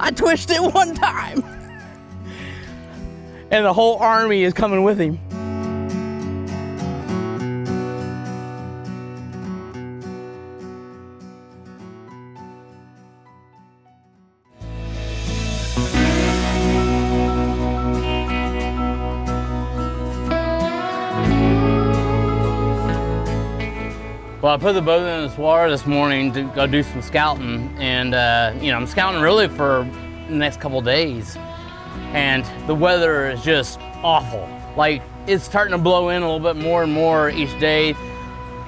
I twitched it one time. And the whole army is coming with him. Well, I put the boat in this water this morning to go do some scouting, and you know, I'm scouting really for the next couple days, and the weather is just awful. Like, it's starting to blow in a little bit more and more each day.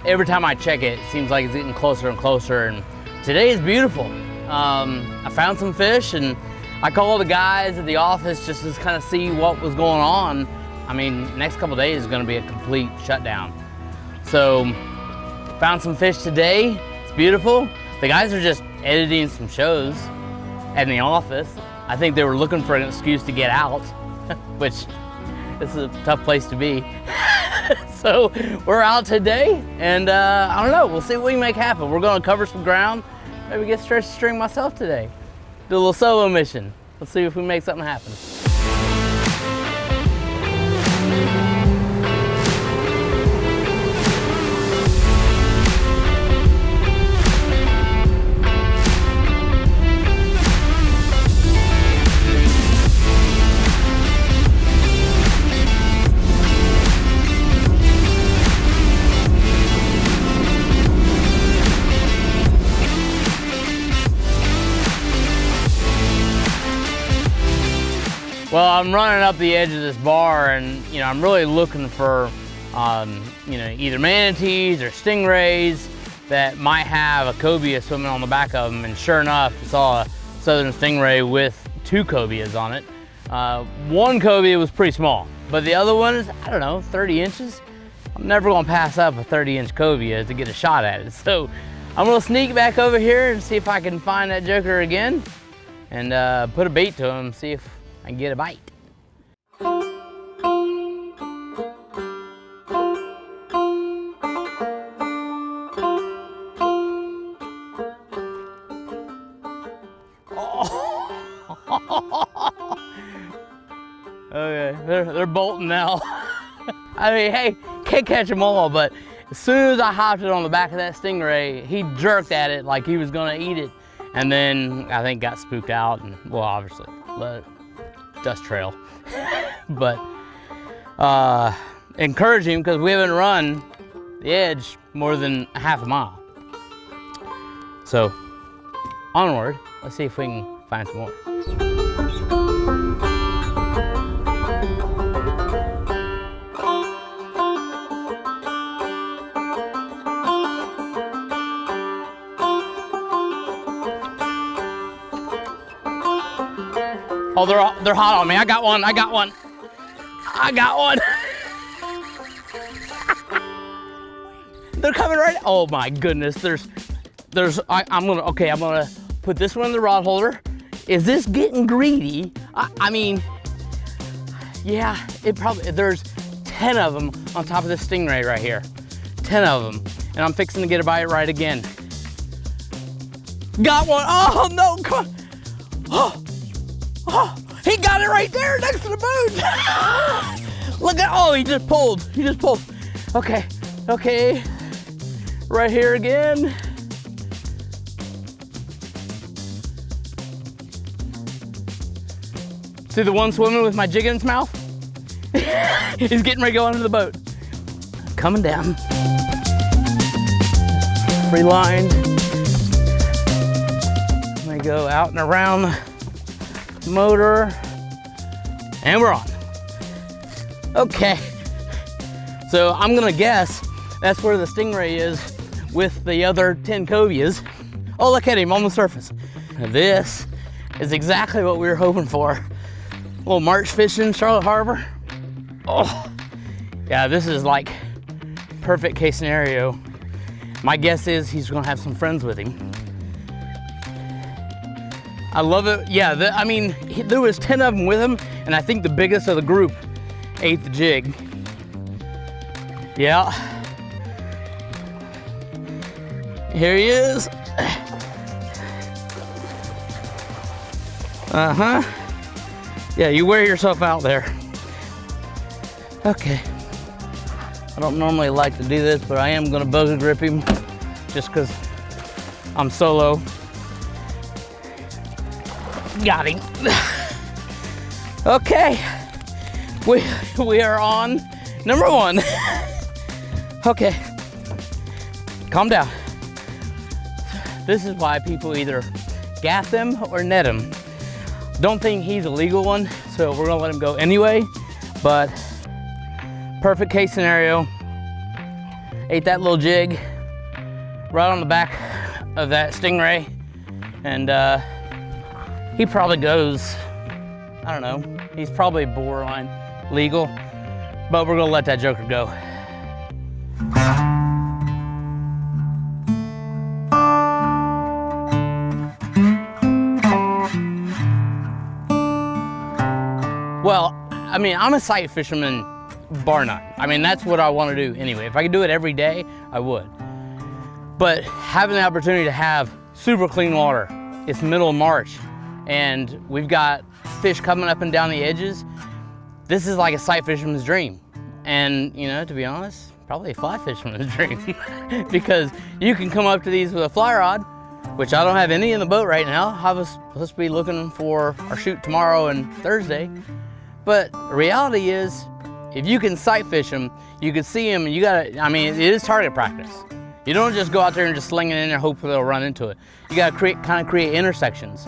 Every time I check it, it seems like it's getting closer and closer, and today is beautiful. I found some fish, and I called the guys at the office just to kind of see what was going on. I mean, next couple days is going to be a complete shutdown. So, found some fish today. It's beautiful. The guys are just editing some shows at the office. I think they were looking for an excuse to get out, which is a tough place to be. So we're out today, and I don't know, we'll see what we can make happen. We're gonna cover some ground, maybe get stretch the string myself today. Do a little solo mission. Let's see if we make something happen. Well, I'm running up the edge of this bar, and you know, I'm really looking for you know, either manatees or stingrays that might have a cobia swimming on the back of them. And sure enough, I saw a southern stingray with 2 cobias on it. One cobia was pretty small, but the other one is, I don't know, 30 inches. I'm never gonna pass up a 30-inch cobia to get a shot at it. So I'm gonna sneak back over here and see if I can find that joker again, and put a bait to him, see if I can get a bite. Okay, they're bolting now. I mean, hey, can't catch them all, but as soon as I hopped it on the back of that stingray, he jerked at it like he was gonna eat it, and then I think got spooked out, and well, obviously let it dust trail. But encourage him, because we haven't run the edge more than a half a mile. So onward, let's see if we can find some more. Oh, they're hot on me. I got one. They're coming right. Oh my goodness. I'm gonna put this one in the rod holder. Is this getting greedy? I mean, yeah, there's 10 of them on top of this stingray right here. 10 of them. And I'm fixing to get a bite right again. Got one. Oh no, come on. Oh, he got it right there next to the boat. Look at, oh, he just pulled. Okay. Right here again. See the one swimming with my jig in his mouth? He's getting ready to go under the boat. Coming down. Free line. I'm gonna go out and around the motor, and we're on. Okay, so I'm gonna guess that's where the stingray is with the other 10 cobias. Oh, look at him on the surface. This is exactly what we were hoping for. A little March fishing, Charlotte Harbor. Oh, yeah, this is like perfect case scenario. My guess is he's gonna have some friends with him. I love it. Yeah, I mean, there was 10 of them with him, and I think the biggest of the group ate the jig. Yeah. Here he is. Yeah, you wear yourself out there. Okay. I don't normally like to do this, but I am gonna boga grip him just because I'm solo. Got him. Okay. We are on number 1. Okay. Calm down. This is why people either gas him or net him. Don't think he's a legal one, so we're gonna let him go anyway, but perfect case scenario. Ate that little jig right on the back of that stingray, and he probably goes, I don't know, he's probably borderline legal, but we're gonna let that joker go. Well, I mean, I'm a sight fisherman, bar none. I mean, that's what I want to do anyway. If I could do it every day, I would. But having the opportunity to have super clean water, it's middle of March, and we've got fish coming up and down the edges. This is like a sight fisherman's dream. And, you know, to be honest, probably a fly fisherman's dream. Because you can come up to these with a fly rod, which I don't have any in the boat right now. I was supposed to be looking for our shoot tomorrow and Thursday. But the reality is, if you can sight fish them, you can see them, and you gotta, I mean, it is target practice. You don't just go out there and just sling it in there, hope they'll run into it. You gotta kind of create intersections.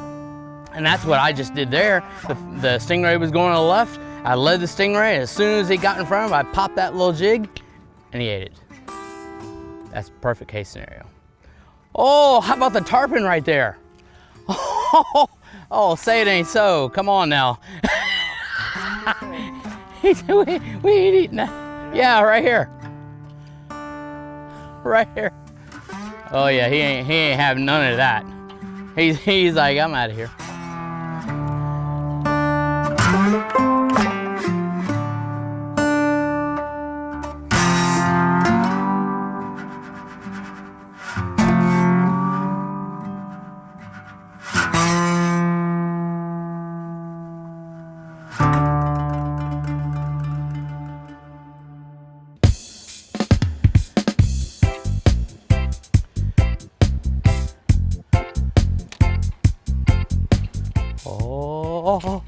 And that's what I just did there. The stingray was going to the left. I led the stingray, and as soon as he got in front of him, I popped that little jig, and he ate it. That's perfect case scenario. Oh, how about the tarpon right there? Oh, say it ain't so. Come on now. we ain't eating that. Yeah, right here. Right here. Oh yeah, he ain't having none of that. He's like, I'm out of here. Oh,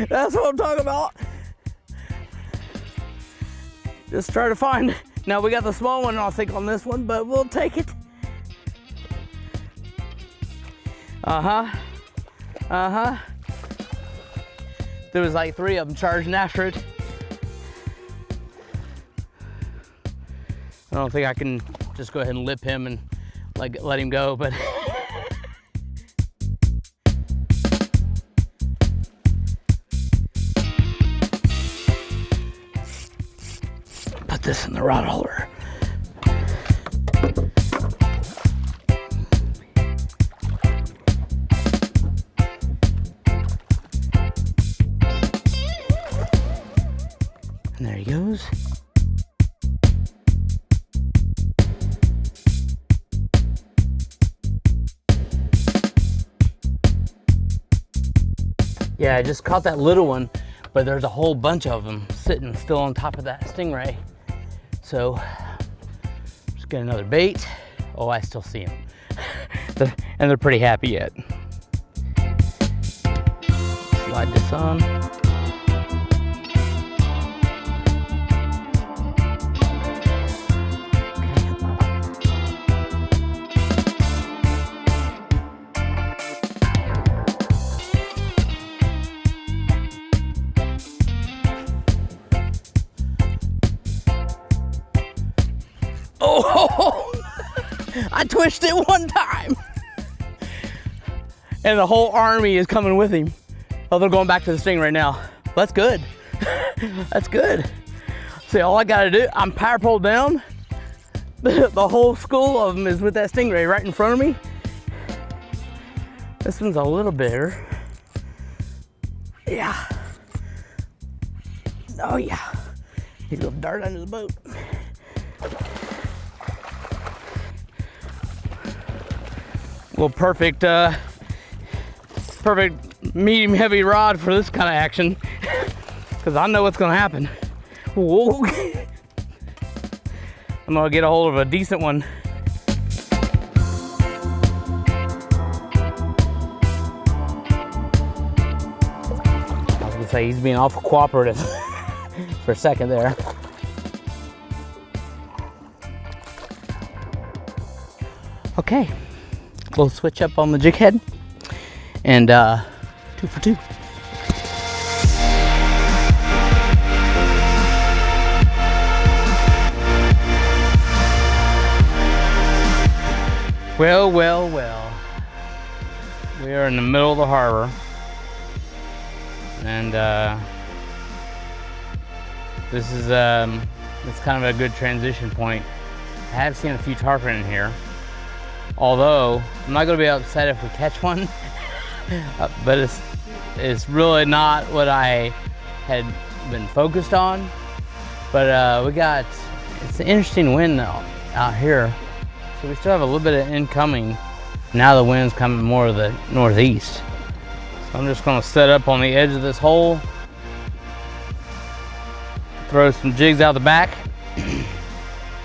that's what I'm talking about. Just try to find. Now we got the small one, I think, on this one, but we'll take it. There was like 3 of them charging after it. I don't think I can just go ahead and lip him and like let him go, but. Put this in the rod holder. And there he goes. Yeah, I just caught that little one, but there's a whole bunch of them sitting still on top of that stingray. So, just get another bait. Oh, I still see them. And they're pretty happy yet. Slide this on. Oh, I twitched it one time. And the whole army is coming with him. Oh, they're going back to the sting right now. That's good. That's good. See, all I gotta do, I'm power pulled down. The whole school of them is with that stingray right in front of me. This one's a little bigger. Yeah. Oh yeah. He's gonna dart under the boat. Well, perfect perfect medium heavy rod for this kind of action, because I know what's gonna happen. Whoa. I'm gonna get a hold of a decent one. I was gonna say he's being awful cooperative for a second there. Okay, we'll switch up on the jig head and 2 for 2. Well, well, well. We are in the middle of the harbor, and this is it's kind of a good transition point. I have seen a few tarpon in here, although I'm not going to be upset if we catch one, but it's really not what I had been focused on. But it's an interesting wind out here. So we still have a little bit of incoming. Now the wind's coming more to the northeast. So I'm just gonna set up on the edge of this hole, throw some jigs out the back,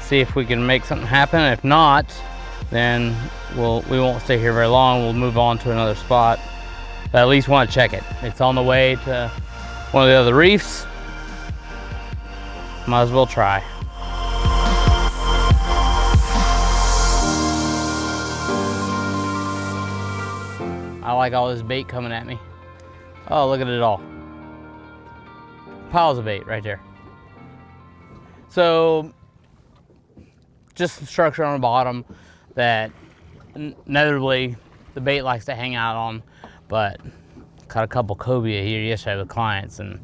see if we can make something happen. If not, then we won't stay here very long. We'll move on to another spot. But at least want to check it. It's on the way to one of the other reefs. Might as well try. I like all this bait coming at me. Oh, look at it all. Piles of bait right there. So, just the structure on the bottom that inevitably the bait likes to hang out on, but caught a couple cobia here yesterday with clients, and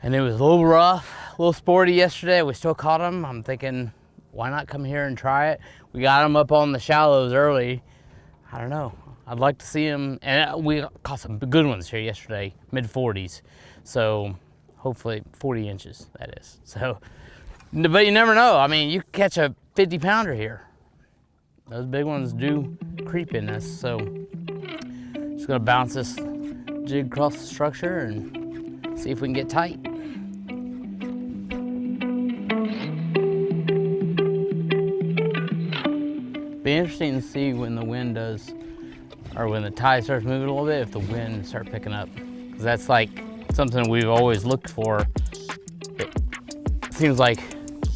it was a little rough, a little sporty yesterday. We still caught them. I'm thinking, why not come here and try it? We got them up on the shallows early. I don't know. I'd like to see them, and we caught some good ones here yesterday, mid-40s. So hopefully 40 inches, that is. So, but you never know. I mean, you could catch a 50-pounder here. Those big ones do creep in this. So just gonna bounce this jig across the structure and see if we can get tight. Be interesting to see when the wind does, or when the tide starts moving a little bit, if the wind starts picking up. Because that's like something we've always looked for. It seems like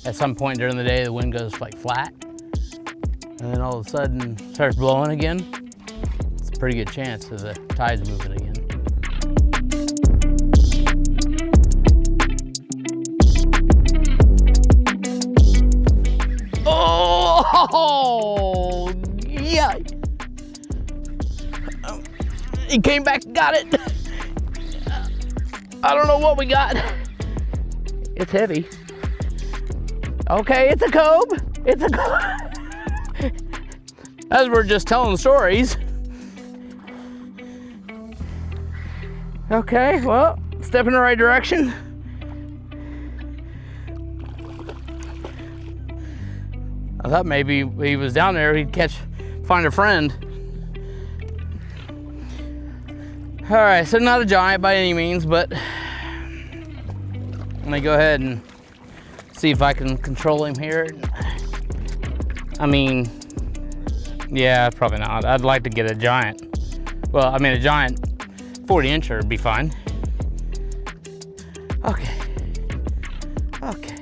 at some point during the day, the wind goes like flat, and then all of a sudden starts blowing again. It's a pretty good chance that the tide's moving again. Oh, yeah. He came back and got it. I don't know what we got. It's heavy. Okay, it's a cob. It's a cob. As we're just telling stories. Okay, well, step in the right direction. I thought maybe he was down there, he'd find a friend. All right, so not a giant by any means, but let me go ahead and see if I can control him here. I mean, yeah, probably not. I'd like to get a giant. Well, I mean, a giant 40-incher would be fine. Okay. Okay.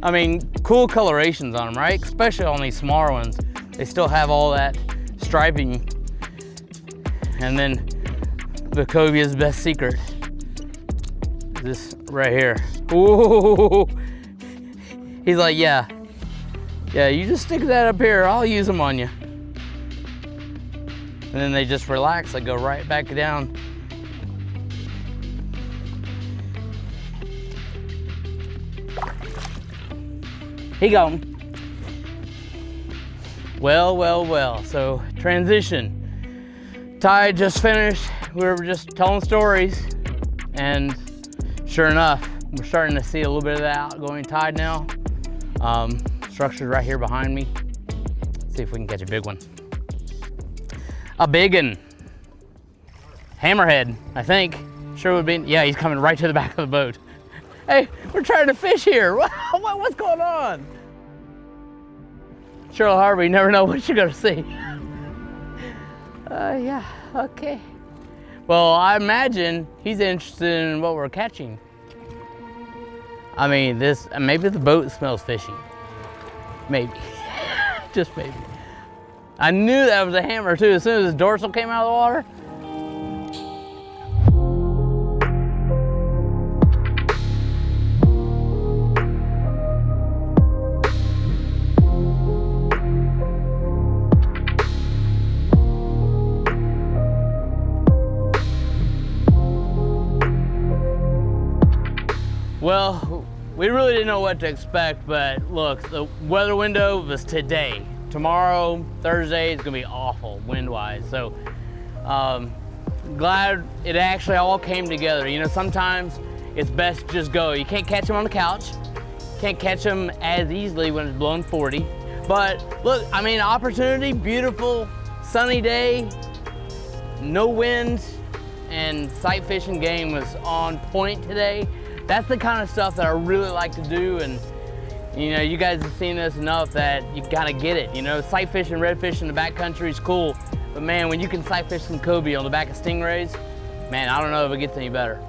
I mean, cool colorations on them, right? Especially on these smaller ones. They still have all that striping. And then the cobia's best secret. This right here. Ooh. He's like, yeah, you just stick that up here. I'll use them on you. And then they just relax. They go right back down. He gone. Well, well, well. So transition. Tide just finished. We were just telling stories, and sure enough, we're starting to see a little bit of that outgoing tide now. Structured right here behind me. See if we can catch a big one. A big one. Hammerhead, I think. Sure would be, yeah, he's coming right to the back of the boat. Hey, we're trying to fish here. What's going on? Cheryl Harvey, you never know what you're gonna see. Yeah, okay. Well, I imagine he's interested in what we're catching. I mean, maybe the boat smells fishy. Maybe, just maybe. I knew that was a hammer too, as soon as his dorsal came out of the water. Well, we really didn't know what to expect, but look, the weather window was today. Tomorrow, Thursday, is gonna be awful wind-wise. So, glad it actually all came together. You know, sometimes it's best to just go. You can't catch them on the couch. Can't catch them as easily when it's blowing 40. But look, I mean, opportunity, beautiful, sunny day, no wind, and sight fishing game was on point today. That's the kind of stuff that I really like to do, and you know, you guys have seen this enough that you gotta get it. You know, sight fishing, redfish in the backcountry is cool, but man, when you can sight fish some cobia on the back of stingrays, man, I don't know if it gets any better.